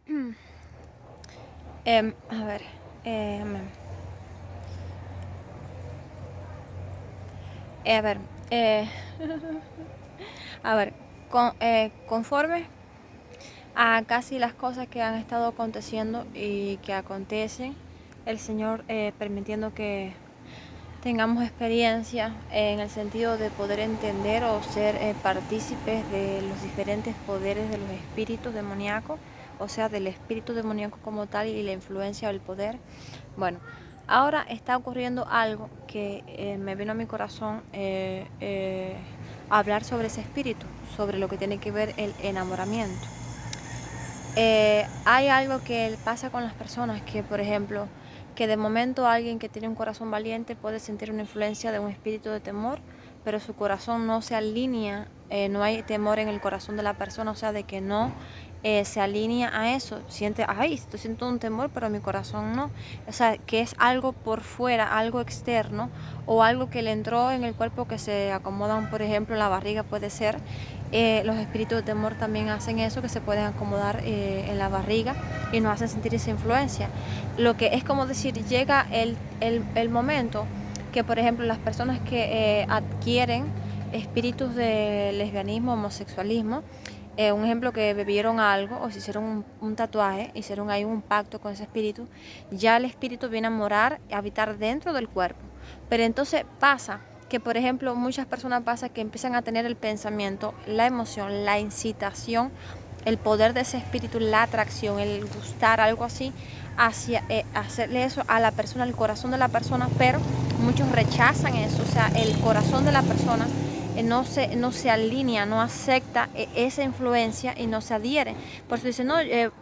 A ver, em, a ver, eh, a ver, conforme a casi las cosas que han estado aconteciendo y que acontecen, el Señor permitiendo que tengamos experiencia en el sentido de poder entender o ser partícipes de los diferentes poderes de los espíritus demoníacos, o sea, del espíritu demoníaco como tal y la influencia del poder. Bueno, ahora está ocurriendo algo que me vino a mi corazón hablar sobre ese espíritu, sobre lo que tiene que ver el enamoramiento. Hay algo que pasa con las personas que, por ejemplo, que de momento alguien que tiene un corazón valiente puede sentir una influencia de un espíritu de temor, pero su corazón no se alinea, no hay temor en el corazón de la persona, o sea, de que no se alinea a eso. Siente, ay, estoy siento un temor, pero mi corazón no. O sea, que es algo por fuera, algo externo, o algo que le entró en el cuerpo que se acomodan, por ejemplo, en la barriga puede ser. Los espíritus de temor también hacen eso, que se pueden acomodar en la barriga y nos hacen sentir esa influencia. Lo que es como decir, llega el momento que, por ejemplo, las personas que adquieren espíritus de lesbianismo, homosexualismo, un ejemplo que bebieron algo o se hicieron un tatuaje, hicieron ahí un pacto con ese espíritu, ya el espíritu viene a morar, a habitar dentro del cuerpo. Pero entonces pasa que, por ejemplo, muchas personas pasa que empiezan a tener el pensamiento, la emoción, la incitación, el poder de ese espíritu, la atracción, el gustar, algo así, hacia hacerle eso a la persona, al corazón de la persona, pero muchos rechazan eso, o sea, el corazón de la persona no se alinea, no acepta esa influencia y no se adhiere. Por eso dicen, no,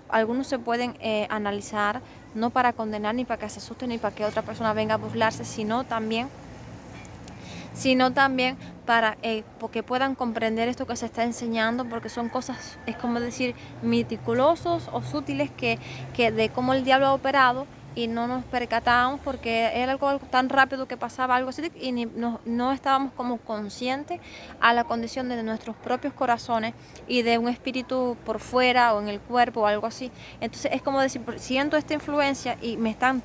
algunos se pueden analizar, no para condenar, ni para que se asusten, ni para que otra persona venga a burlarse, sino también para porque puedan comprender esto que se está enseñando, porque son cosas, es como decir, meticulosos o sutiles que de cómo el diablo ha operado y no nos percatábamos porque era algo tan rápido que pasaba algo así y no estábamos como conscientes a la condición de nuestros propios corazones y de un espíritu por fuera o en el cuerpo o algo así. Entonces es como decir, siento esta influencia y me están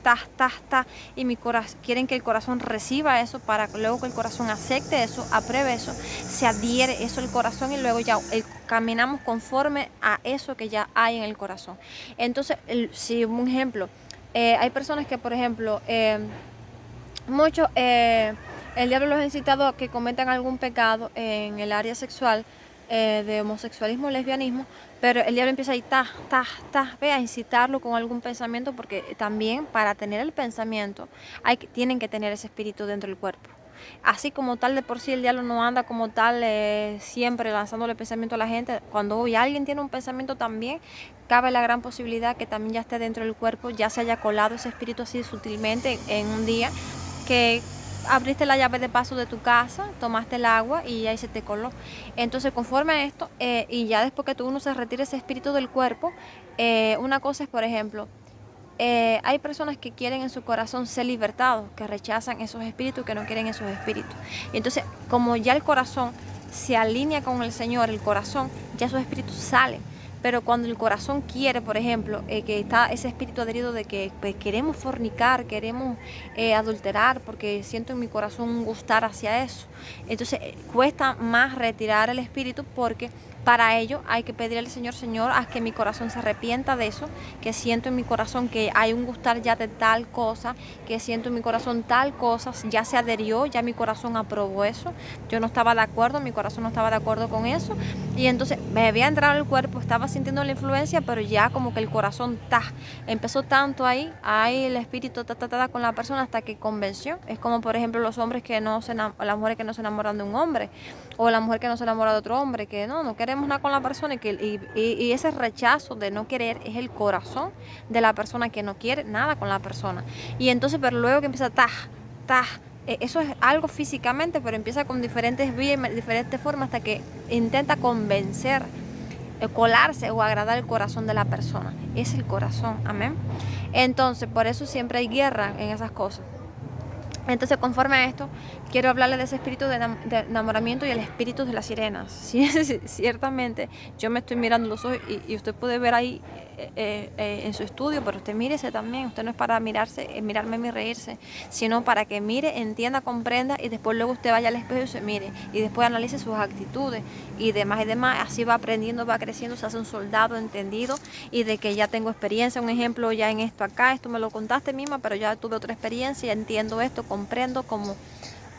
y mi corazón, quieren que el corazón reciba eso para luego que el corazón acepte eso, apruebe eso, se adhiere eso al corazón y luego ya caminamos conforme a eso que ya hay en el corazón. Entonces, si un ejemplo, hay personas que, por ejemplo, muchos, el diablo los ha incitado a que cometan algún pecado en el área sexual, de homosexualismo, lesbianismo, pero el diablo empieza ahí, ve a incitarlo con algún pensamiento, porque también para tener el pensamiento tienen que tener ese espíritu dentro del cuerpo. Así como tal de por sí el diablo no anda como tal siempre lanzándole pensamiento a la gente. Cuando hoy alguien tiene un pensamiento también, cabe la gran posibilidad que también ya esté dentro del cuerpo, ya se haya colado ese espíritu así sutilmente en un día que abriste la llave de paso de tu casa, tomaste el agua y ahí se te coló. Entonces, conforme a esto, y ya después que uno se retire ese espíritu del cuerpo, una cosa es, por ejemplo, hay personas que quieren en su corazón ser libertados, que rechazan esos espíritus, que no quieren esos espíritus. Y entonces, como ya el corazón se alinea con el Señor, el corazón, ya esos espíritus salen. Pero cuando el corazón quiere, por ejemplo, que está ese espíritu adherido de que pues, queremos fornicar, queremos adulterar, porque siento en mi corazón un gustar hacia eso. Entonces cuesta más retirar el espíritu porque para ello hay que pedirle al Señor, Señor, haz que mi corazón se arrepienta de eso, que siento en mi corazón que hay un gustar ya de tal cosa, que siento en mi corazón tal cosa, ya se adherió, ya mi corazón aprobó eso, yo no estaba de acuerdo, mi corazón no estaba de acuerdo con eso, y entonces me había entrado al cuerpo, estaba sintiendo la influencia, pero ya como que el corazón empezó tanto ahí el espíritu con la persona hasta que convenció. Es como por ejemplo los hombres que no se las mujeres que no se enamoran de un hombre, o la mujer que no se enamora de otro hombre, que no queremos nada con la persona y ese rechazo de no querer es el corazón de la persona que no quiere nada con la persona. Y entonces, pero luego que empieza eso es algo físicamente, pero empieza con diferentes vías, diferentes formas hasta que intenta convencer, colarse o agradar el corazón de la persona. Es el corazón, amén. Entonces, por eso siempre hay guerra en esas cosas. Entonces, conforme a esto, quiero hablarle de ese espíritu de enamoramiento y el espíritu de las sirenas. Sí, ciertamente, yo me estoy mirando los ojos y usted puede ver ahí en su estudio, pero usted mírese también. Usted no es para mirarme a mí reírse, sino para que mire, entienda, comprenda y después luego usted vaya al espejo y se mire y después analice sus actitudes y demás y demás. Así va aprendiendo, va creciendo, se hace un soldado entendido y de que ya tengo experiencia, un ejemplo ya en esto acá, esto me lo contaste misma, pero ya tuve otra experiencia, entiendo esto, comprendo, como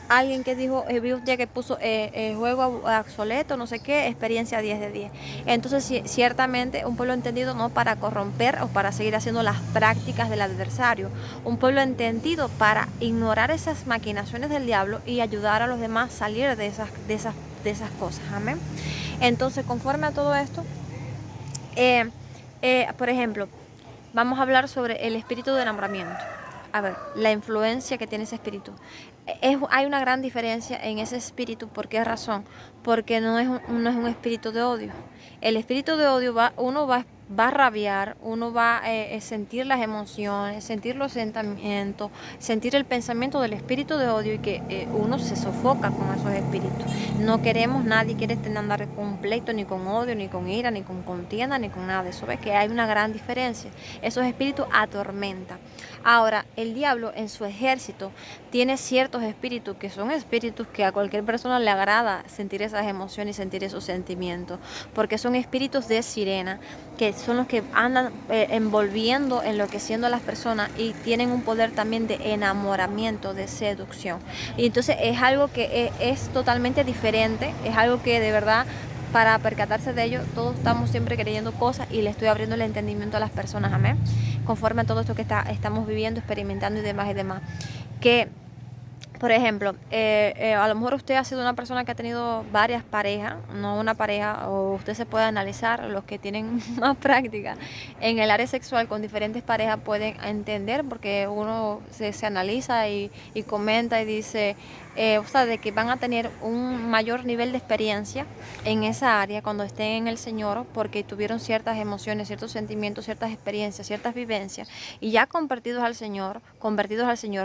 alguien que dijo, vi un día que puso juego obsoleto, no sé qué, experiencia 10 de 10. Entonces, ciertamente, un pueblo entendido no para corromper o para seguir haciendo las prácticas del adversario. Un pueblo entendido para ignorar esas maquinaciones del diablo y ayudar a los demás a salir de esas cosas. Amén. Entonces, conforme a todo esto, por ejemplo, vamos a hablar sobre el espíritu de enamoramiento. A ver, la influencia que tiene ese espíritu. Hay una gran diferencia en ese espíritu. ¿Por qué razón? Porque no es un espíritu de odio. El espíritu de odio uno va a rabiar, uno va a sentir las emociones, sentir los sentimientos, sentir el pensamiento del espíritu de odio y que uno se sofoca con esos espíritus. No queremos, nadie quiere andar con pleito, ni con odio, ni con ira, ni con contienda, ni con nada de eso. ¿Ves que hay una gran diferencia? Esos espíritus atormentan. Ahora, el diablo en su ejército tiene ciertos espíritus que son espíritus que a cualquier persona le agrada sentir esas emociones y sentir esos sentimientos, porque son espíritus de sirena, que son los que andan envolviendo, enloqueciendo a las personas y tienen un poder también de enamoramiento, de seducción. Y entonces es algo que es totalmente diferente, es algo que de verdad, para percatarse de ello, todos estamos siempre creyendo cosas y le estoy abriendo el entendimiento a las personas, amén, conforme a todo esto que estamos viviendo, experimentando y demás. Que, por ejemplo, a lo mejor usted ha sido una persona que ha tenido varias parejas, no una pareja, o usted se puede analizar, los que tienen más práctica en el área sexual con diferentes parejas pueden entender, porque uno se analiza y comenta y dice, o sea, de que van a tener un mayor nivel de experiencia en esa área cuando estén en el Señor, porque tuvieron ciertas emociones, ciertos sentimientos, ciertas experiencias, ciertas vivencias, y ya convertidos al Señor,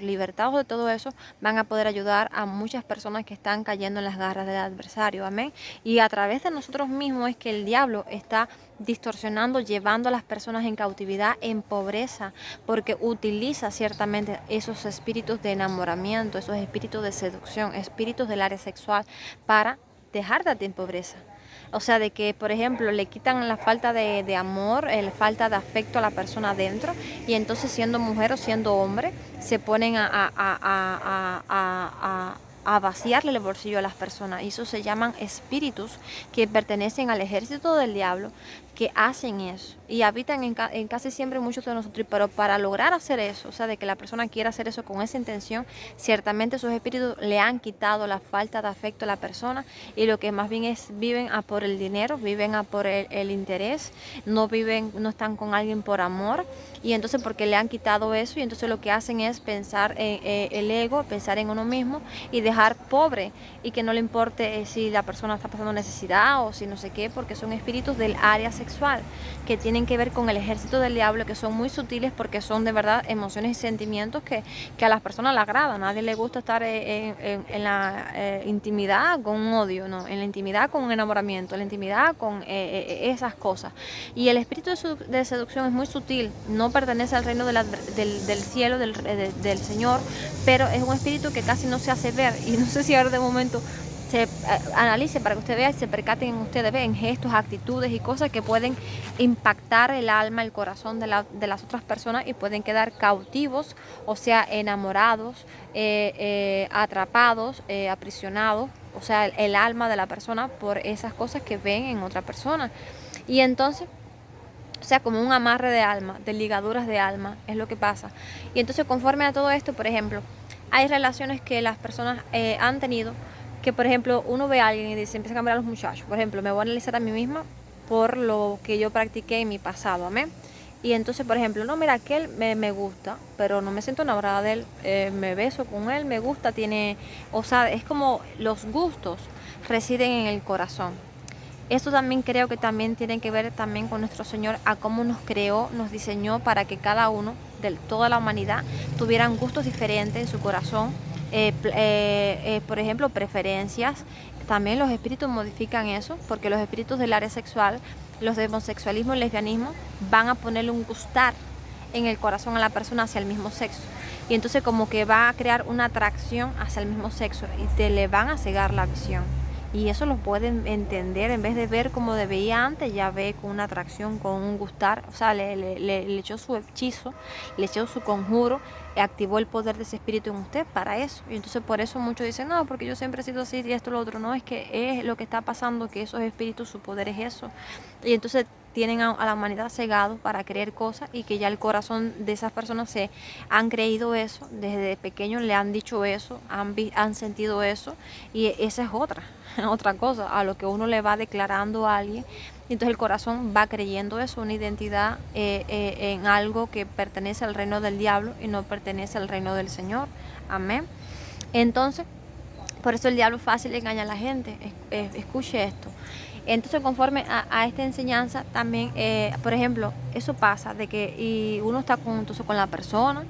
libertados de todo eso, van a poder ayudar a muchas personas que están cayendo en las garras del adversario, amén. Y a través de nosotros mismos es que el diablo está distorsionando, llevando a las personas en cautividad, en pobreza, porque utiliza ciertamente esos espíritus de enamoramiento, esos espíritus de seducción, espíritus del área sexual, para dejarte en pobreza. O sea, de que, por ejemplo, le quitan la falta de amor, la falta de afecto a la persona adentro, y entonces, siendo mujer o siendo hombre, se ponen a vaciarle el bolsillo a las personas. Y eso se llaman espíritus que pertenecen al ejército del diablo, que hacen eso y habitan en casi siempre muchos de nosotros. Pero para lograr hacer eso, o sea, de que la persona quiera hacer eso con esa intención, ciertamente esos espíritus le han quitado la falta de afecto a la persona, y lo que más bien viven a por el dinero, viven a por el interés, no están con alguien por amor, y entonces porque le han quitado eso, y entonces lo que hacen es pensar en el ego, pensar en uno mismo y dejar pobre, y que no le importe si la persona está pasando necesidad o si no sé qué, porque son espíritus del área sexual que tienen que ver con el ejército del diablo, que son muy sutiles, porque son de verdad emociones y sentimientos que a las personas les agradan. A nadie le gusta estar en la intimidad con un odio, no, en la intimidad con un enamoramiento, en la intimidad con esas cosas. Y el espíritu de seducción es muy sutil, no pertenece al reino del cielo, del Señor, pero es un espíritu que casi no se hace ver. Y no sé si ahora de momento se analice para que usted vea y se percaten en ustedes, en gestos, actitudes y cosas que pueden impactar el alma, el corazón de las otras personas, y pueden quedar cautivos, o sea, enamorados, atrapados, aprisionados, o sea, el alma de la persona por esas cosas que ven en otra persona. Y entonces, o sea, como un amarre de alma, de ligaduras de alma, es lo que pasa. Y entonces, conforme a todo esto, por ejemplo, hay relaciones que las personas han tenido, que por ejemplo uno ve a alguien y dice, empieza a cambiar a los muchachos. Por ejemplo, me voy a analizar a mí misma por lo que yo practiqué en mi pasado, amén. Y entonces, por ejemplo, no, mira, aquel me gusta, pero no me siento enamorada de él, me beso con él, me gusta, o sea, es como los gustos residen en el corazón. Esto también creo que también tiene que ver también con nuestro Señor, a cómo nos creó, nos diseñó para que cada uno de toda la humanidad tuvieran gustos diferentes en su corazón. Por ejemplo, preferencias. También los espíritus modifican eso, porque los espíritus del área sexual los de homosexualismo y lesbianismo van a ponerle un gustar en el corazón a la persona hacia el mismo sexo. Y entonces como que va a crear una atracción hacia el mismo sexo y te le van a cegar la visión. Y eso lo pueden entender, en vez de ver como veía antes, ya ve con una atracción, con un gustar. O sea, le echó su hechizo, le echó su conjuro, activó el poder de ese espíritu en usted para eso. Y entonces por eso muchos dicen, no, porque yo siempre he sido así y esto lo otro. No, es que es lo que está pasando, que esos espíritus, su poder es eso. Y entonces tienen a la humanidad cegado para creer cosas y que ya el corazón de esas personas se han creído eso, desde pequeños le han dicho eso, han sentido eso, y esa es otra cosa, a lo que uno le va declarando a alguien. Entonces el corazón va creyendo eso, una identidad en algo que pertenece al reino del diablo y no pertenece al reino del Señor. Amén. Entonces, por eso el diablo fácil engaña a la gente. Escuche esto. Entonces, conforme a esta enseñanza, también, por ejemplo, eso pasa de que y uno está entonces con la persona,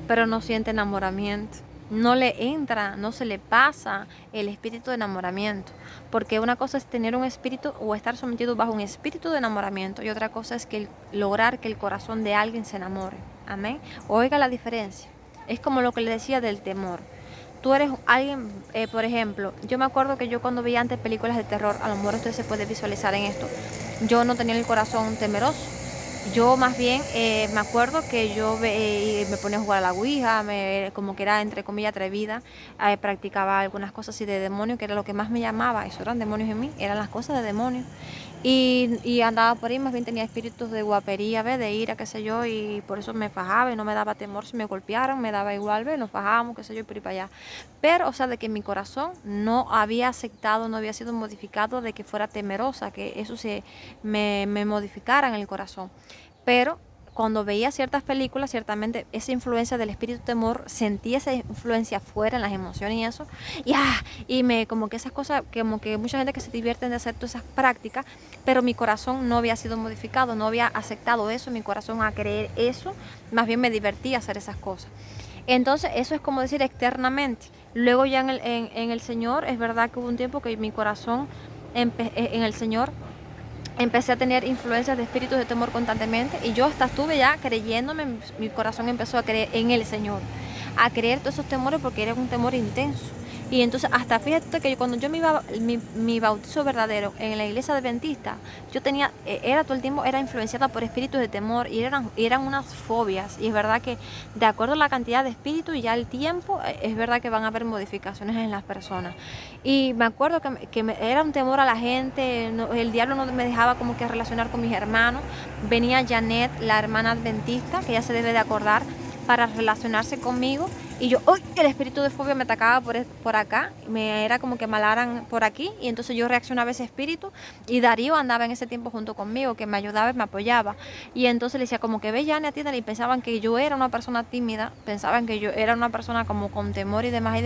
pero no siente enamoramiento. No le entra, no se le pasa el espíritu de enamoramiento. Porque una cosa es tener un espíritu o estar sometido bajo un espíritu de enamoramiento y otra cosa es que lograr que el corazón de alguien se enamore. Amén. Oiga la diferencia. Es como lo que le decía del temor. Tú eres alguien, por ejemplo, yo me acuerdo que yo cuando veía antes películas de terror, a lo mejor usted se puede visualizar en esto, yo no tenía el corazón temeroso. Yo más bien me acuerdo que yo me ponía a jugar a la ouija, como que era entre comillas atrevida, practicaba algunas cosas así de demonios, que era lo que más me llamaba, eso eran demonios en mí, eran las cosas de demonios. Y andaba por ahí, más bien tenía espíritus de guapería, ¿ves? De ira, qué sé yo, y por eso me fajaba y no me daba temor si me golpearan, me daba igual, ¿ves? Nos fajábamos, qué sé yo, y por ahí para allá. Pero, o sea, de que mi corazón no había aceptado, no había sido modificado, de que fuera temerosa, que eso me modificara en el corazón. Pero cuando veía ciertas películas, ciertamente esa influencia del espíritu temor, sentía esa influencia afuera en las emociones y eso, y me como que esas cosas, como que mucha gente que se divierten de hacer todas esas prácticas, pero mi corazón no había sido modificado, no había aceptado eso, mi corazón a creer eso, más bien me divertía hacer esas cosas. Entonces eso es como decir externamente. Luego ya en el Señor, es verdad que hubo un tiempo que mi corazón en el Señor empecé a tener influencias de espíritus de temor constantemente y yo hasta estuve ya creyéndome, mi corazón empezó a creer en el Señor, a creer todos esos temores porque era un temor intenso. Y entonces hasta fíjate que cuando yo me iba mi bautizo verdadero en la iglesia adventista, yo tenía, era todo el tiempo, era influenciada por espíritus de temor y eran unas fobias. Y es verdad que de acuerdo a la cantidad de espíritus y ya el tiempo, es verdad que van a haber modificaciones en las personas. Y me acuerdo que era un temor a la gente, el diablo no me dejaba como que relacionar con mis hermanos. Venía Janet, la hermana adventista, que ya se debe de acordar, para relacionarse conmigo y yo, ¡uy! El espíritu de fobia me atacaba por acá, me era como que me alaran por aquí y entonces yo reaccionaba a ese espíritu y Darío andaba en ese tiempo junto conmigo, que me ayudaba y me apoyaba y entonces le decía como que ve Jane, atiéndale y pensaban que yo era una persona tímida, pensaban que yo era una persona como con temor y demás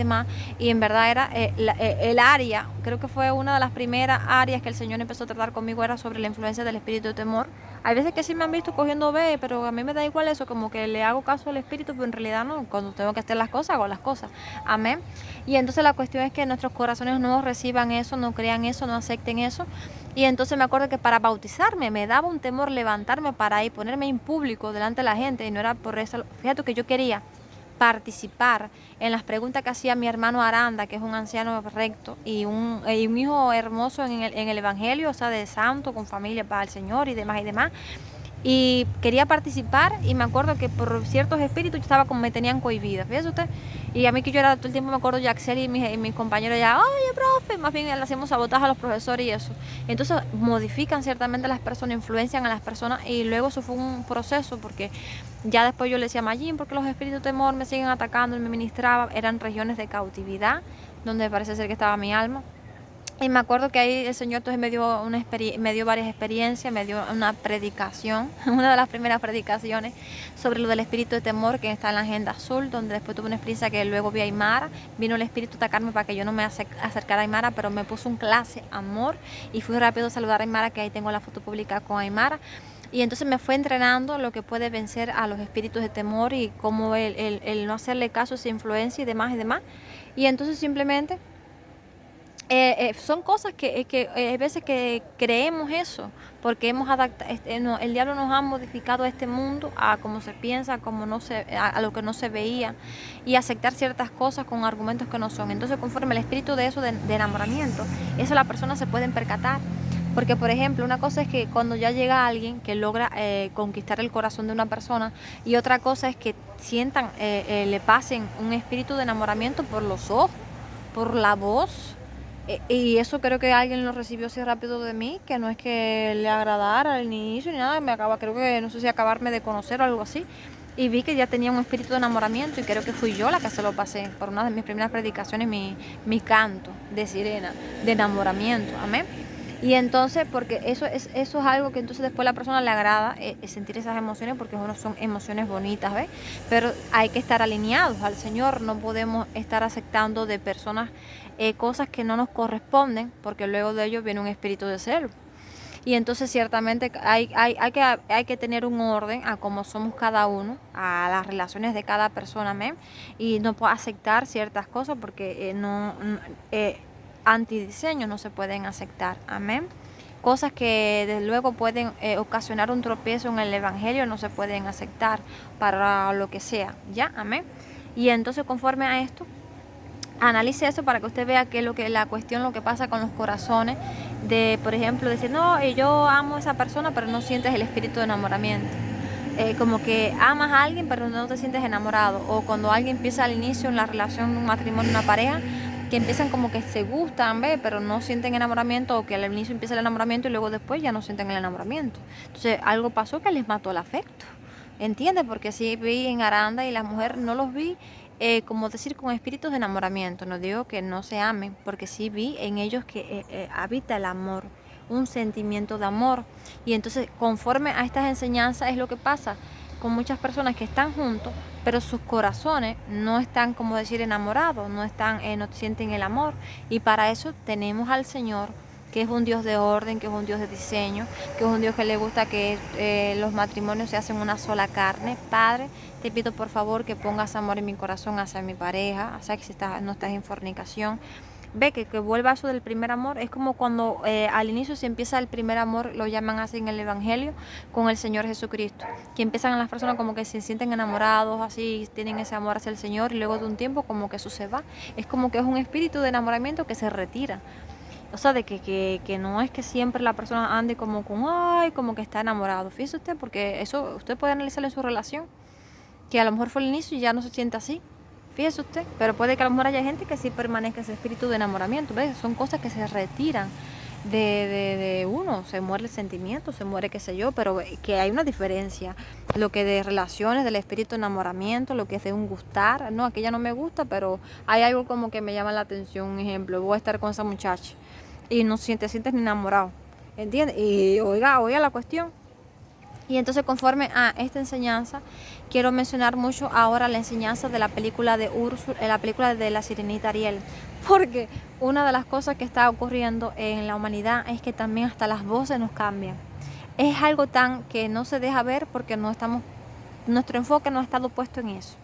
y en verdad era el área, creo que fue una de las primeras áreas que el Señor empezó a tratar conmigo era sobre la influencia del espíritu de temor. Hay veces que sí me han visto cogiendo B, pero a mí me da igual eso, como que le hago caso al espíritu, pero en realidad no, cuando tengo que hacer las cosas, hago las cosas. Amén. Y entonces la cuestión es que nuestros corazones no reciban eso, no crean eso, no acepten eso. Y entonces me acuerdo que para bautizarme me daba un temor levantarme para ir, ponerme en público delante de la gente, y no era por eso, fíjate que yo quería participar en las preguntas que hacía mi hermano Aranda, que es un anciano recto y un hijo hermoso en el Evangelio, o sea, de santo, con familia para el Señor y demás y demás. Y quería participar y me acuerdo que por ciertos espíritus yo estaba como me tenían cohibida, fíjese usted. Y a mí que yo era todo el tiempo, me acuerdo, Yaxel y mis compañeros ya, oye, profe, más bien le hacemos sabotaje a los profesores y eso. Entonces modifican ciertamente a las personas, influencian a las personas y luego eso fue un proceso porque ya después yo le decía a Mayín, porque los espíritus de temor me siguen atacando, y me ministraba, eran regiones de cautividad donde parece ser que estaba mi alma. Y me acuerdo que ahí el Señor entonces me dio varias experiencias, me dio una predicación, una de las primeras predicaciones sobre lo del espíritu de temor que está en la agenda azul, donde después tuve una experiencia que luego vi a Aymara, vino el espíritu a atacarme para que yo no me acercara a Aymara, pero me puso un clase amor y fui rápido a saludar a Aymara, que ahí tengo la foto publicada con Aymara. Y entonces me fue entrenando lo que puede vencer a los espíritus de temor y cómo el no hacerle caso a esa influencia y demás y demás. Y entonces simplemente son cosas que hay veces que creemos eso, porque hemos adaptado, el diablo nos ha modificado este mundo a cómo se piensa, a, como no se, a lo que no se veía, y aceptar ciertas cosas con argumentos que no son. Entonces, conforme el espíritu de eso, de enamoramiento, eso la persona se pueden percatar. Porque, por ejemplo, una cosa es que cuando ya llega alguien que logra conquistar el corazón de una persona, y otra cosa es que sientan, le pasen un espíritu de enamoramiento por los ojos, por la voz. Y eso creo que alguien lo recibió así rápido de mí, que no es que le agradara al inicio ni nada, creo que no sé si acabarme de conocer o algo así. Y vi que ya tenía un espíritu de enamoramiento y creo que fui yo la que se lo pasé por una de mis primeras predicaciones, mi canto de sirena, de enamoramiento, amén. Y entonces, porque eso es algo que entonces después a la persona le agrada, sentir esas emociones, porque son emociones bonitas, ¿ves? Pero hay que estar alineados al Señor, no podemos estar aceptando de personas cosas que no nos corresponden, porque luego de ello viene un espíritu de celo. Y entonces ciertamente hay que tener un orden a cómo somos cada uno, a las relaciones de cada persona, amén. Y no puedo aceptar ciertas cosas porque antidiseños no se pueden aceptar, amén. Cosas que desde luego pueden ocasionar un tropiezo en el evangelio no se pueden aceptar para lo que sea, ya, amén. Y entonces conforme a esto, analice eso para que usted vea qué es la cuestión, lo que pasa con los corazones, de por ejemplo decir, no, yo amo a esa persona pero no sientes el espíritu de enamoramiento. Como que amas a alguien pero no te sientes enamorado, o cuando alguien empieza al inicio en la relación, un matrimonio, una pareja, que empiezan como que se gustan, ¿ve? Pero no sienten enamoramiento, o que al inicio empieza el enamoramiento y luego después ya no sienten el enamoramiento. Entonces algo pasó que les mató el afecto, ¿entiendes? Porque sí vi en Aranda y las mujeres no los vi como decir con espíritus de enamoramiento. No digo que no se amen, porque sí vi en ellos que habita el amor, un sentimiento de amor. Y entonces conforme a estas enseñanzas es lo que pasa con muchas personas que están juntos, pero sus corazones no están, como decir, enamorados, no están, no sienten el amor. Y para eso tenemos al Señor, que es un Dios de orden, que es un Dios de diseño, que es un Dios que le gusta que los matrimonios se hacen una sola carne. Padre, te pido por favor que pongas amor en mi corazón hacia mi pareja, hacia que si no estás en fornicación. Ve que vuelva eso del primer amor. Es como cuando al inicio se empieza el primer amor, lo llaman así en el Evangelio, con el Señor Jesucristo, que empiezan las personas como que se sienten enamorados, así tienen ese amor hacia el Señor, y luego de un tiempo como que eso se va. Es como que es un espíritu de enamoramiento que se retira. O sea, de que no es que siempre la persona ande como con, ay, como que está enamorado. Fíjese usted, porque eso usted puede analizarlo en su relación, que a lo mejor fue el inicio y ya no se siente así. Fíjese usted, pero puede que a lo mejor haya gente que sí permanezca ese espíritu de enamoramiento. ¿Ves? Son cosas que se retiran de uno. Se muere el sentimiento, se muere qué sé yo, pero que hay una diferencia. Lo que de relaciones, del espíritu de enamoramiento, lo que es de un gustar. No, aquella no me gusta, pero hay algo como que me llama la atención. Un ejemplo, voy a estar con esa muchacha y no sientes ni enamorado, ¿entiendes? Y oiga la cuestión. Y entonces conforme a esta enseñanza, quiero mencionar mucho ahora la enseñanza de la película de Úrsula, la película de la Sirenita Ariel, porque una de las cosas que está ocurriendo en la humanidad es que también hasta las voces nos cambian. Es algo tan que no se deja ver porque nuestro enfoque no ha estado puesto en eso,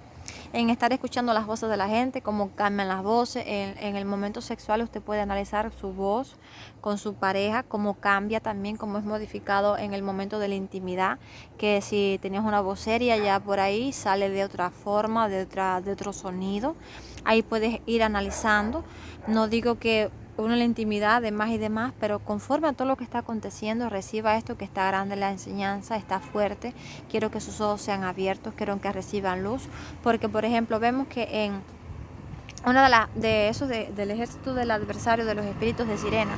en estar escuchando las voces de la gente, cómo cambian las voces. En el momento sexual usted puede analizar su voz con su pareja, cómo cambia también, cómo es modificado en el momento de la intimidad, que si tenías una voz seria ya por ahí sale de otra forma, de otro sonido. Ahí puedes ir analizando. No digo que uno en la intimidad, demás y demás, pero conforme a todo lo que está aconteciendo, reciba esto, que está grande la enseñanza, está fuerte. Quiero que sus ojos sean abiertos, quiero que reciban luz, porque por ejemplo vemos que en una de esos del ejército del adversario, de los espíritus de sirena,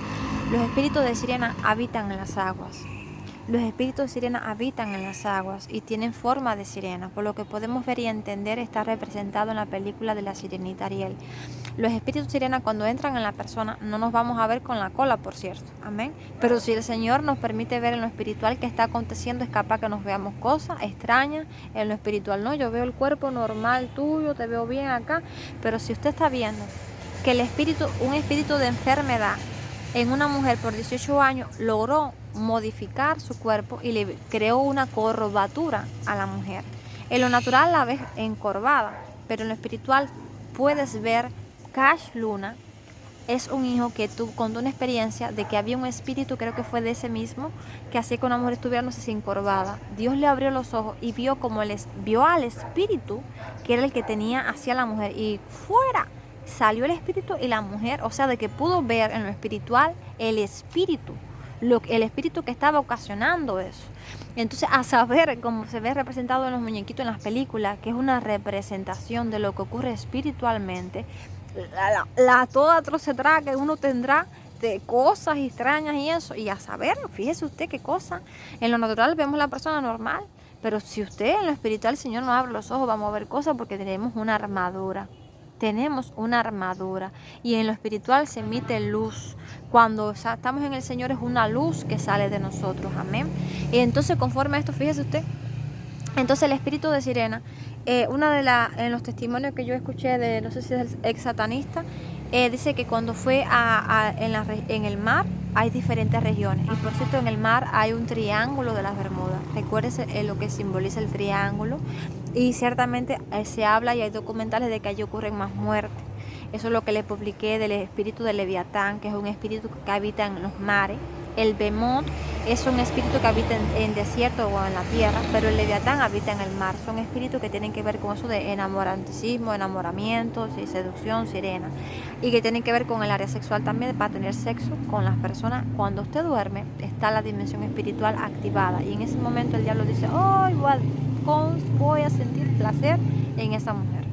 los espíritus de sirena habitan en las aguas. Los espíritus de sirena habitan en las aguas y tienen forma de sirena, por lo que podemos ver y entender está representado en la película de la Sirenita Ariel. Los espíritus de sirena cuando entran en la persona no nos vamos a ver con la cola, por cierto, amén. Pero si el Señor nos permite ver en lo espiritual qué está aconteciendo, es capaz que nos veamos cosas extrañas en lo espiritual. No, yo veo el cuerpo normal tuyo, te veo bien acá, pero si usted está viendo que un espíritu de enfermedad en una mujer por 18 años logró modificar su cuerpo y le creó una curvatura a la mujer. En lo natural la ves encorvada, pero en lo espiritual puedes ver Cash Luna es un hijo que contó una experiencia de que había un espíritu, creo que fue de ese mismo, que hacía que una mujer estuviera, no sé si encorvada. Dios le abrió los ojos y vio como vio al espíritu, que era el que tenía hacia la mujer, y fuera salió el espíritu y la mujer, o sea, de que pudo ver en lo espiritual el espíritu, el espíritu que estaba ocasionando eso. Entonces, a saber cómo se ve representado en los muñequitos en las películas, que es una representación de lo que ocurre espiritualmente, toda atrocidad que uno tendrá de cosas extrañas y eso, y a saber, fíjese usted qué cosa. En lo natural vemos la persona normal, pero si usted en lo espiritual el Señor nos abre los ojos, vamos a ver cosas porque tenemos una armadura. Tenemos una armadura y en lo espiritual se emite luz. Cuando estamos en el Señor es una luz que sale de nosotros, amén. Y entonces conforme a esto, fíjese usted, entonces el espíritu de sirena, en los testimonios que yo escuché de, no sé si es el ex satanista, dice que cuando fue en el mar hay diferentes regiones. Y por cierto, en el mar hay un triángulo de las Bermudas. Recuérdese lo que simboliza el triángulo. Y ciertamente se habla y hay documentales de que allí ocurren más muertes. Eso es lo que le publiqué del espíritu de Leviatán, que es un espíritu que habita en los mares. El Bemot es un espíritu que habita en desierto o en la tierra, pero el Leviatán habita en el mar. Son espíritus que tienen que ver con eso de enamoranticismo, enamoramiento, seducción, sirena. Y que tienen que ver con el área sexual también, para tener sexo con las personas. Cuando usted duerme, está la dimensión espiritual activada. Y en ese momento el diablo dice, ¡ay, voy a sentir placer en esa mujer!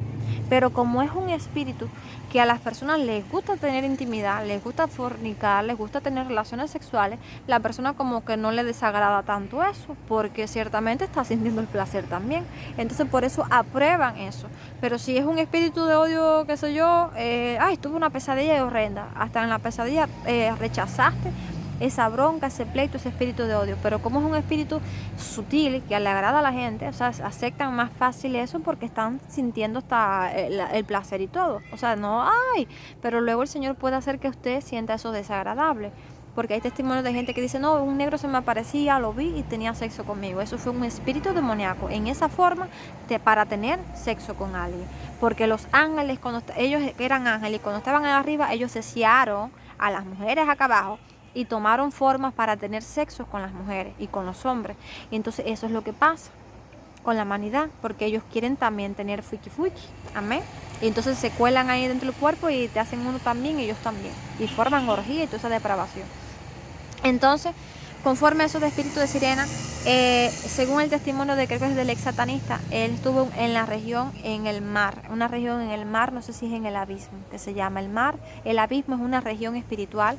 Pero como es un espíritu que a las personas les gusta tener intimidad, les gusta fornicar, les gusta tener relaciones sexuales, la persona como que no le desagrada tanto eso, porque ciertamente está sintiendo el placer también. Entonces por eso aprueban eso. Pero si es un espíritu de odio, qué sé yo, tuve una pesadilla horrenda, hasta en la pesadilla rechazaste esa bronca, ese pleito, ese espíritu de odio. Pero como es un espíritu sutil que le agrada a la gente, o sea, aceptan más fácil eso porque están sintiendo hasta el placer y todo. O sea, no hay, pero luego el Señor puede hacer que usted sienta eso desagradable. Porque hay testimonios de gente que dice, no, un negro se me aparecía, lo vi y tenía sexo conmigo. Eso fue un espíritu demoníaco en esa forma para tener sexo con alguien. Porque los ángeles, ellos eran ángeles, cuando estaban arriba, ellos desearon a las mujeres acá abajo y tomaron formas para tener sexo con las mujeres y con los hombres. Y entonces eso es lo que pasa con la humanidad, porque ellos quieren también tener fuiki, amén. Y entonces se cuelan ahí dentro del cuerpo y te hacen uno también, ellos también, y forman orgía y toda esa depravación. Entonces, conforme a esos de espíritu de sirena, según el testimonio de, creo que es del ex satanista, él estuvo en la región, en el mar, una región en el mar, no sé si es en el abismo, que se llama el mar. El abismo es una región espiritual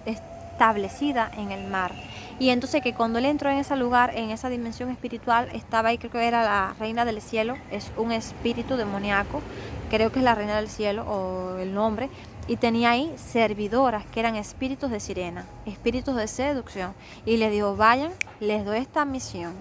establecida en el mar. Y entonces que cuando él entró en ese lugar, en esa dimensión espiritual, estaba ahí, creo que era la reina del cielo, es un espíritu demoníaco, creo que es la reina del cielo o el nombre, y tenía ahí servidoras que eran espíritus de sirena, espíritus de seducción, y le dijo, vayan, les doy esta misión,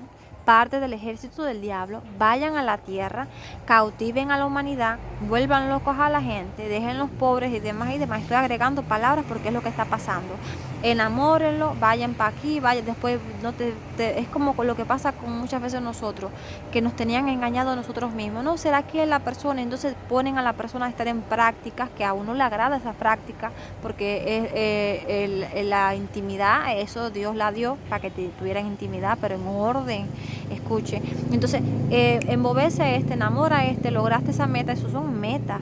parte del ejército del diablo, vayan a la tierra, cautiven a la humanidad, vuelvan locos a la gente, dejen los pobres y demás. Estoy agregando palabras porque es lo que está pasando. Enamórenlo, vayan para aquí, vayan después. Es como con lo que pasa con muchas veces nosotros, que nos tenían engañado a nosotros mismos. No, será que es la persona, entonces ponen a la persona a estar en prácticas que a uno le agrada esa práctica, porque la intimidad, eso Dios la dio para que tuvieran intimidad, pero en orden. Escuche, entonces envolverse enamora lograste esa meta. Esos son metas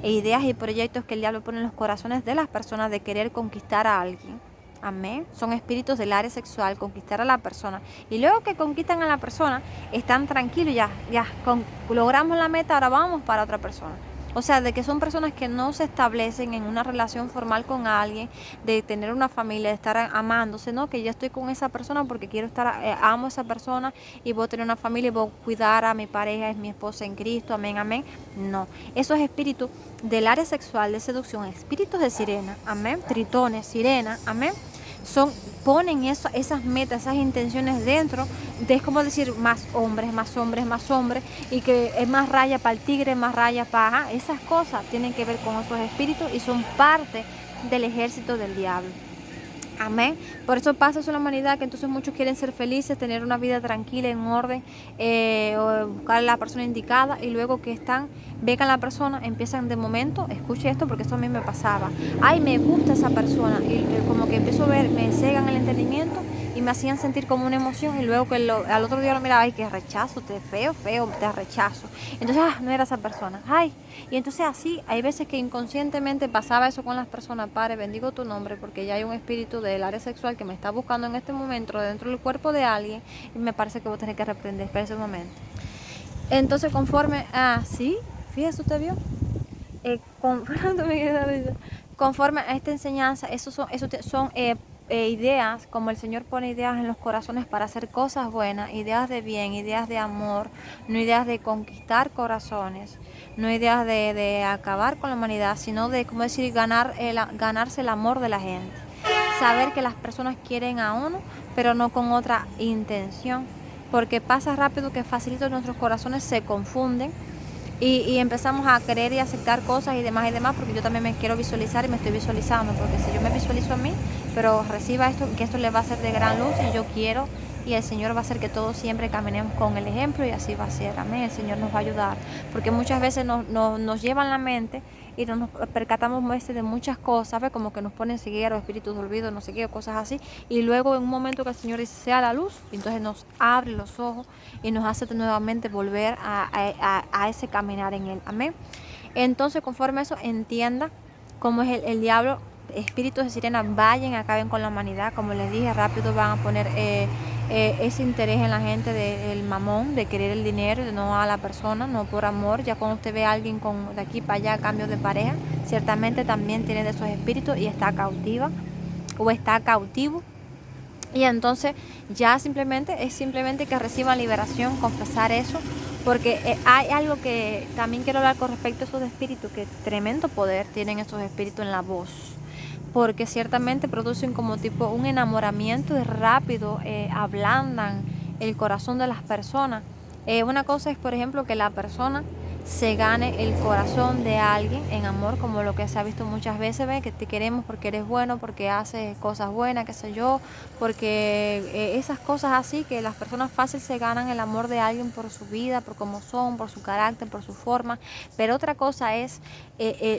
e ideas y proyectos que el diablo pone en los corazones de las personas de querer conquistar a alguien. Amén. Son espíritus del área sexual, conquistar a la persona. Y luego que conquistan a la persona, están tranquilos, logramos la meta, ahora vamos para otra persona. O sea, de que son personas que no se establecen en una relación formal con alguien, de tener una familia, de estar amándose, ¿no? Que yo estoy con esa persona porque quiero amo a esa persona y voy a tener una familia y voy a cuidar a mi pareja, es mi esposa en Cristo, amén, amén. No, esos espíritus del área sexual de seducción, espíritus de sirena, amén, tritones, sirena, amén. Ponen esas metas, esas intenciones dentro, es como decir más hombres, y que es más raya para el tigre, más raya para... esas cosas tienen que ver con esos espíritus y son parte del ejército del diablo. Amén. Por eso pasa eso en la humanidad, que entonces muchos quieren ser felices, tener una vida tranquila, en orden, o buscar a la persona indicada, y luego que ven a la persona, empiezan de momento, escuche esto porque esto a mí me pasaba, ay, me gusta esa persona, y como que empiezo a ver, me cegan el entendimiento y me hacían sentir como una emoción, y luego que al otro día lo miraba, ay, que rechazo, te feo, te rechazo. Entonces, no era esa persona, ay. Y entonces así, hay veces que inconscientemente pasaba eso con las personas. Padre, bendigo tu nombre porque ya hay un espíritu del área sexual que me está buscando en este momento dentro del cuerpo de alguien, y me parece que voy a tener que reprender para ese momento. Entonces, conforme, sí, fíjese, usted vio, conforme a esta enseñanza, eso son ideas, como el Señor pone ideas en los corazones para hacer cosas buenas, ideas de bien, ideas de amor, no ideas de conquistar corazones, no ideas de acabar con la humanidad, sino de, como decir, ganarse el amor de la gente. Saber que las personas quieren a uno, pero no con otra intención, porque pasa rápido que facilito nuestros corazones se confunden y empezamos a querer y aceptar cosas y demás, porque yo también me quiero visualizar y me estoy visualizando, porque si yo me visualizo a mí, pero reciba esto, que esto le va a ser de gran luz, y yo quiero, y el Señor va a hacer que todos siempre caminemos con el ejemplo, y así va a ser, amén. El Señor nos va a ayudar, porque muchas veces nos llevan la mente y no nos percatamos de muchas cosas, ¿ves? Como que nos ponen ceguera o espíritus de olvido, no sé qué, o cosas así, y luego en un momento que el Señor dice sea la luz, entonces nos abre los ojos y nos hace nuevamente volver a ese caminar en Él, amén. Entonces, conforme a eso, entienda cómo es el diablo. Espíritus de sirena vayan, acaben con la humanidad, como les dije, rápido van a poner ese interés en la gente del mamón, de querer el dinero, de no a la persona, no por amor. Ya cuando usted ve a alguien de aquí para allá, cambio de pareja, ciertamente también tiene de esos espíritus y está cautiva o está cautivo. Y entonces ya es simplemente que reciban liberación, confesar eso, porque hay algo que también quiero hablar con respecto a esos espíritus, que tremendo poder tienen esos espíritus en la voz, porque ciertamente producen como tipo un enamoramiento y rápido ablandan el corazón de las personas. Una cosa es, por ejemplo, que la persona se gane el corazón de alguien en amor, como lo que se ha visto muchas veces, ¿ves? Que te queremos porque eres bueno, porque haces cosas buenas, qué sé yo, porque esas cosas así, que las personas fácil se ganan el amor de alguien por su vida, por cómo son, por su carácter, por su forma. Pero otra cosa es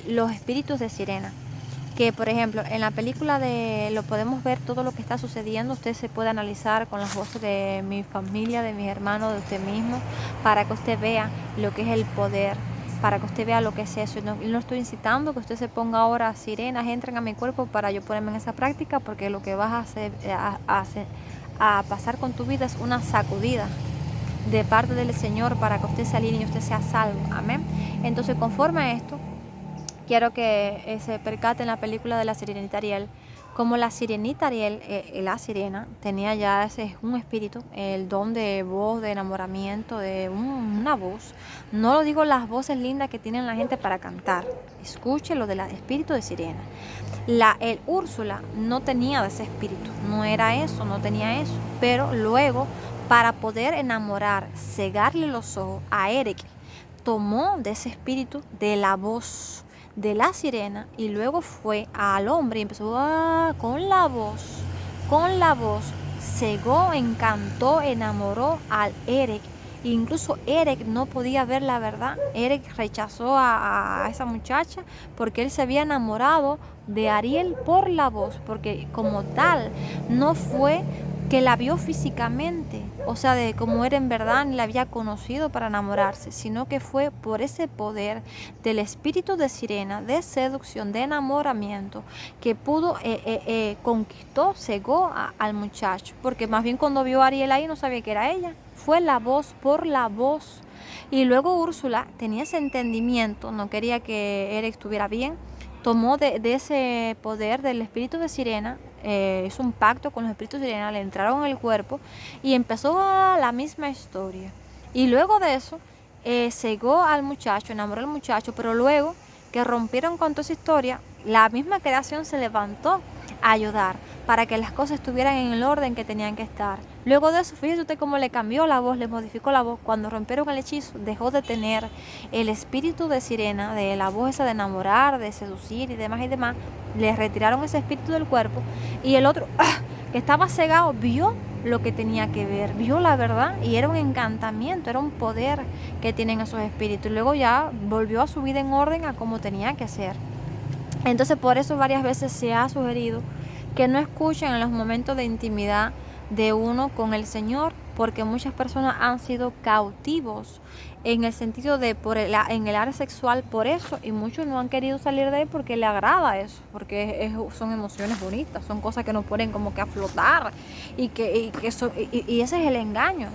los espíritus de sirena, que por ejemplo en la película lo podemos ver todo lo que está sucediendo. Usted se puede analizar con las voces de mi familia, de mis hermanos, de usted mismo, para que usted vea lo que es el poder, para que usted vea lo que es eso. No estoy incitando que usted se ponga ahora sirenas, entren a mi cuerpo para yo ponerme en esa práctica, porque lo que vas a hacer a pasar con tu vida es una sacudida de parte del Señor para que usted se alinee y usted sea salvo, amén. Entonces, conforme a esto, quiero que se percate en la película de la Sirenita Ariel, como la Sirenita Ariel, la sirena, tenía ya un espíritu, el don de voz, de enamoramiento, de una voz. No lo digo las voces lindas que tienen la gente para cantar, escuche lo del espíritu de sirena. El Úrsula no tenía de ese espíritu, no era eso, no tenía eso, pero luego, para poder enamorar, cegarle los ojos a Eric, tomó de ese espíritu de la voz de la sirena, y luego fue al hombre y empezó con la voz, cegó, encantó, enamoró al Eric. Incluso Eric no podía ver la verdad. Eric rechazó a esa muchacha porque él se había enamorado de Ariel por la voz, porque como tal no fue que la vio físicamente, o sea, de cómo era en verdad, ni la había conocido para enamorarse, sino que fue por ese poder del espíritu de sirena, de seducción, de enamoramiento, que pudo, conquistó, cegó al muchacho, porque más bien cuando vio a Ariel ahí no sabía que era ella, fue la voz, por la voz. Y luego Úrsula tenía ese entendimiento, no quería que Eric estuviera bien, tomó de ese poder del espíritu de sirena, hizo un pacto con los espíritus de sirena, le entraron en el cuerpo y empezó la misma historia. Y luego de eso, cegó al muchacho, enamoró al muchacho, pero luego que rompieron con toda esa historia, la misma creación se levantó a ayudar para que las cosas estuvieran en el orden que tenían que estar. Luego de eso, fíjese usted cómo le cambió la voz, le modificó la voz. Cuando rompieron el hechizo, dejó de tener el espíritu de sirena, de la voz esa de enamorar, de seducir y demás y demás. Le retiraron ese espíritu del cuerpo y el otro, que estaba cegado, vio lo que tenía que ver, vio la verdad y era un encantamiento, era un poder que tienen esos espíritus. Luego ya volvió a su vida en orden a como tenía que ser. Entonces por eso varias veces se ha sugerido que no escuchen en los momentos de intimidad de uno con el Señor, porque muchas personas han sido cautivos en el sentido de en el área sexual por eso, y muchos no han querido salir de ahí porque le agrada eso, porque son emociones bonitas, son cosas que nos ponen como que a flotar y ese es el engaño.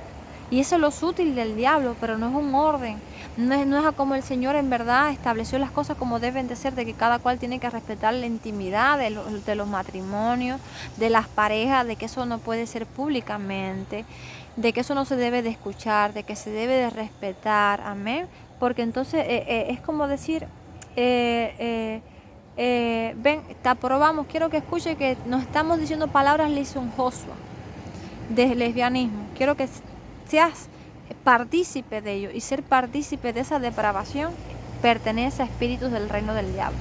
Y eso es lo sutil del diablo, pero no es un orden. No es como el Señor en verdad estableció las cosas como deben de ser, de que cada cual tiene que respetar la intimidad de los matrimonios, de las parejas, de que eso no puede ser públicamente, de que eso no se debe de escuchar, de que se debe de respetar, amén. Porque entonces es como decir, ven, te aprobamos, quiero que escuche que nos estamos diciendo palabras lisonjosas de lesbianismo. Quiero que seas partícipe de ello, y ser partícipe de esa depravación pertenece a espíritus del reino del diablo.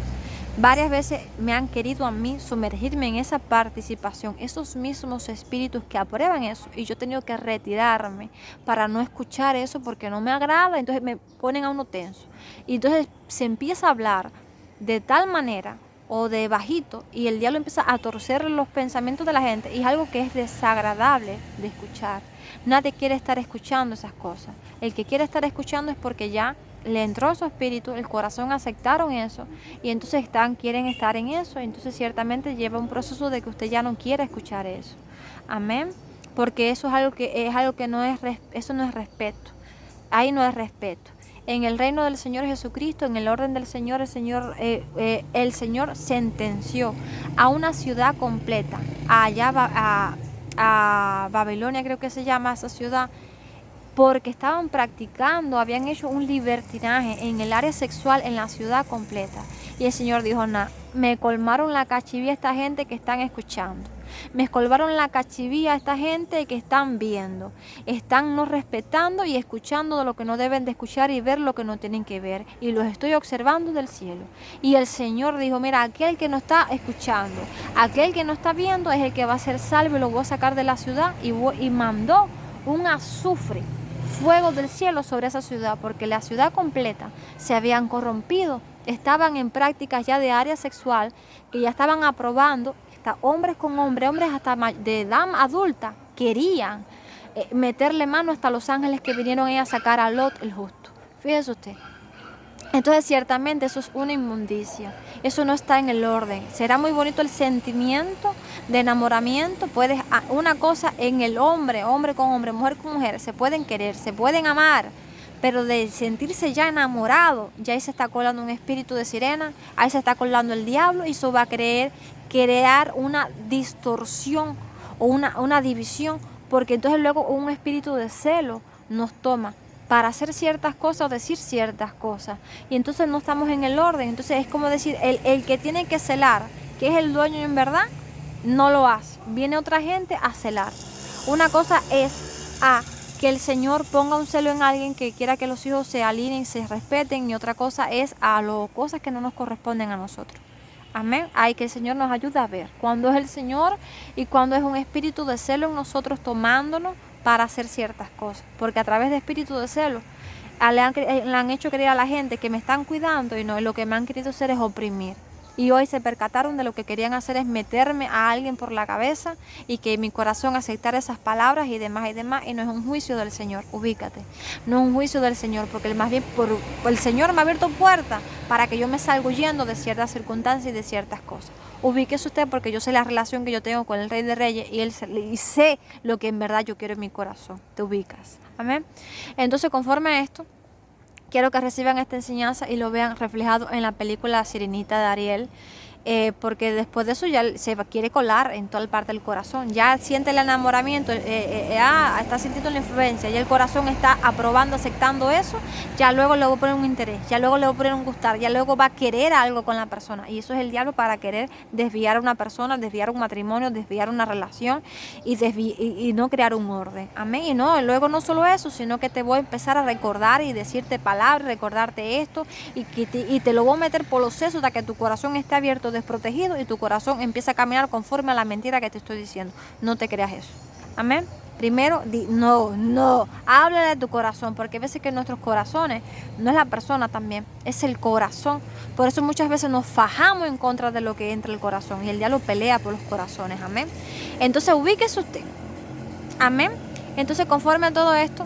Varias veces me han querido a mí sumergirme en esa participación, esos mismos espíritus que aprueban eso, y yo he tenido que retirarme para no escuchar eso porque no me agrada, entonces me ponen a uno tenso. Y entonces se empieza a hablar de tal manera o de bajito y el diablo empieza a torcer los pensamientos de la gente, y es algo que es desagradable de escuchar. Nadie quiere estar escuchando esas cosas. El que quiere estar escuchando es porque ya le entró su espíritu, el corazón aceptaron eso y entonces quieren estar en eso. Entonces ciertamente lleva un proceso de que usted ya no quiere escuchar eso. Amén. Porque eso es algo que no es, eso no es respeto. Ahí no es respeto. En el reino del Señor Jesucristo, en el orden del Señor, el Señor sentenció a una ciudad completa, a Babilonia, creo que se llama esa ciudad, porque estaban practicando, habían hecho un libertinaje en el área sexual en la ciudad completa. Y el Señor dijo, me colmaron la cachivía esta gente que están escuchando. Me colmaron la cachivía esta gente que están viendo. Están no respetando y escuchando lo que no deben de escuchar y ver lo que no tienen que ver. Y los estoy observando del cielo. Y el Señor dijo, mira, aquel que no está escuchando, aquel que no está viendo es el que va a ser salvo, y lo voy a sacar de la ciudad. Y mandó un azufre, fuego del cielo sobre esa ciudad, porque la ciudad completa se habían corrompido, estaban en prácticas ya de área sexual, que ya estaban aprobando, hombres con hombres hasta de edad adulta, querían meterle mano hasta los ángeles que vinieron a sacar a Lot el justo. Fíjese usted. Entonces ciertamente eso es una inmundicia, eso no está en el orden. Será muy bonito el sentimiento de enamoramiento, una cosa en el hombre con hombre, mujer con mujer, se pueden querer, se pueden amar, pero de sentirse ya enamorado, ya ahí se está colando un espíritu de sirena, ahí se está colando el diablo, y eso va a crear una distorsión o una división, porque entonces luego un espíritu de celo nos toma para hacer ciertas cosas o decir ciertas cosas, y entonces no estamos en el orden. Entonces es como decir, el que tiene que celar, que es el dueño en verdad, no lo hace, viene otra gente a celar. Una cosa es que el Señor ponga un celo en alguien que quiera que los hijos se alineen, se respeten, y otra cosa es cosas que no nos corresponden a nosotros. Amén. Hay que el Señor nos ayude a ver cuándo es el Señor y cuándo es un espíritu de celo en nosotros tomándonos para hacer ciertas cosas, porque a través de espíritu de celo le han hecho creer a la gente que me están cuidando, y no, lo que me han querido hacer es oprimir. Y hoy se percataron de lo que querían hacer es meterme a alguien por la cabeza, y que mi corazón aceptara esas palabras y demás, y no es un juicio del Señor, ubícate, no es un juicio del Señor, porque más bien el Señor me ha abierto puertas para que yo me salga huyendo de ciertas circunstancias y de ciertas cosas. Ubíquese usted, porque yo sé la relación que yo tengo con el Rey de Reyes, y sé lo que en verdad yo quiero en mi corazón. Te ubicas. Amén. Entonces, conforme a esto, quiero que reciban esta enseñanza y lo vean reflejado en la película Sirenita de Ariel. porque después de eso ya se quiere colar en toda parte del corazón, ya siente el enamoramiento, está sintiendo la influencia, ya el corazón está aprobando, aceptando eso, ya luego le va a poner un interés, ya luego le va a poner un gustar, ya luego va a querer algo con la persona, y eso es el diablo para querer desviar a una persona, desviar un matrimonio, desviar una relación y no crear un orden, amén. Y no, luego no solo eso, sino que te voy a empezar a recordar y decirte palabras, recordarte esto, y te lo voy a meter por los sesos hasta que tu corazón esté abierto, desprotegido, y tu corazón empieza a caminar conforme a la mentira que te estoy diciendo. No te creas eso, amén. Primero, háblale de tu corazón, porque a veces que nuestros corazones, no es la persona también, es el corazón. Por eso muchas veces nos fajamos en contra de lo que entra el corazón, y el diablo pelea por los corazones, amén. Entonces ubíquese usted, amén. Entonces conforme a todo esto,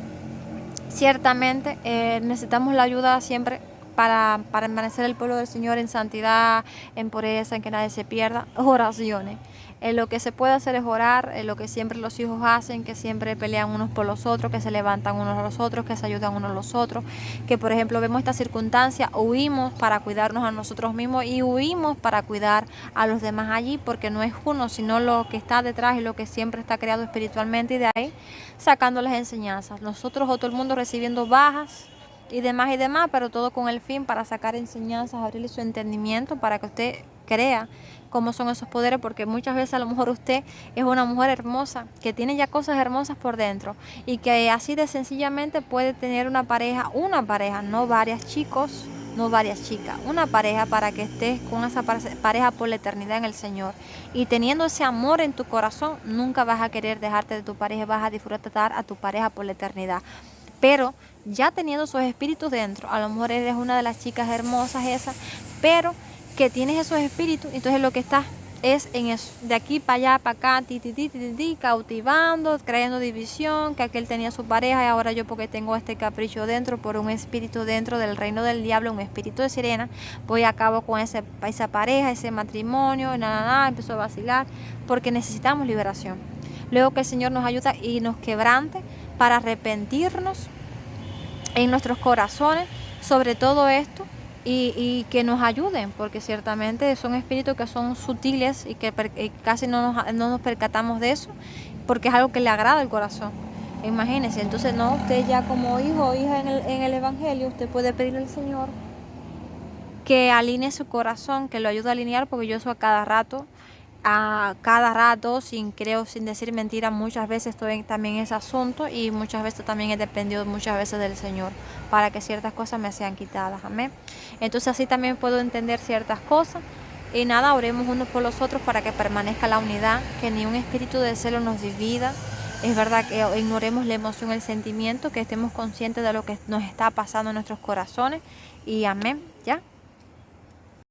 ciertamente necesitamos la ayuda siempre para permanecer el pueblo del Señor en santidad, en pureza, en que nadie se pierda. Oraciones. Lo que se puede hacer es orar, lo que siempre los hijos hacen, que siempre pelean unos por los otros, que se levantan unos a los otros, que se ayudan unos a los otros, que por ejemplo vemos esta circunstancia, huimos para cuidarnos a nosotros mismos y huimos para cuidar a los demás allí, porque no es uno, sino lo que está detrás y lo que siempre está creado espiritualmente, y de ahí sacando las enseñanzas. Nosotros o todo el mundo recibiendo bajas y demás, pero todo con el fin para sacar enseñanzas, abrirle su entendimiento para que usted crea cómo son esos poderes, porque muchas veces a lo mejor usted es una mujer hermosa, que tiene ya cosas hermosas por dentro, y que así de sencillamente puede tener una pareja, no varias chicos, no varias chicas, una pareja para que estés con esa pareja por la eternidad en el Señor. Y teniendo ese amor en tu corazón, nunca vas a querer dejarte de tu pareja, vas a disfrutar a tu pareja por la eternidad. Pero ya teniendo esos espíritus dentro, a lo mejor eres una de las chicas hermosas esas, pero que tienes esos espíritus, entonces lo que estás es en eso, de aquí para allá, para acá, cautivando, creando división, que aquel tenía su pareja y ahora yo porque tengo este capricho dentro, por un espíritu dentro del reino del diablo, un espíritu de sirena, voy a cabo con esa pareja, ese matrimonio, empezó a vacilar, porque necesitamos liberación. Luego que el Señor nos ayuda y nos quebrante para arrepentirnos en nuestros corazones sobre todo esto, y que nos ayuden, porque ciertamente son espíritus que son sutiles y que casi no nos percatamos de eso, porque es algo que le agrada al corazón. Imagínense, entonces no, usted ya como hijo o hija en el Evangelio, usted puede pedirle al Señor que alinee su corazón, que lo ayude a alinear, porque yo soy a cada rato, sin decir mentira, muchas veces estoy también en ese asunto, y muchas veces también he dependido muchas veces del Señor para que ciertas cosas me sean quitadas, amén. Entonces así también puedo entender ciertas cosas, y nada, oremos unos por los otros para que permanezca la unidad, que ni un espíritu de celo nos divida. Es verdad que ignoremos la emoción, el sentimiento, que estemos conscientes de lo que nos está pasando en nuestros corazones, y amén, ¿ya?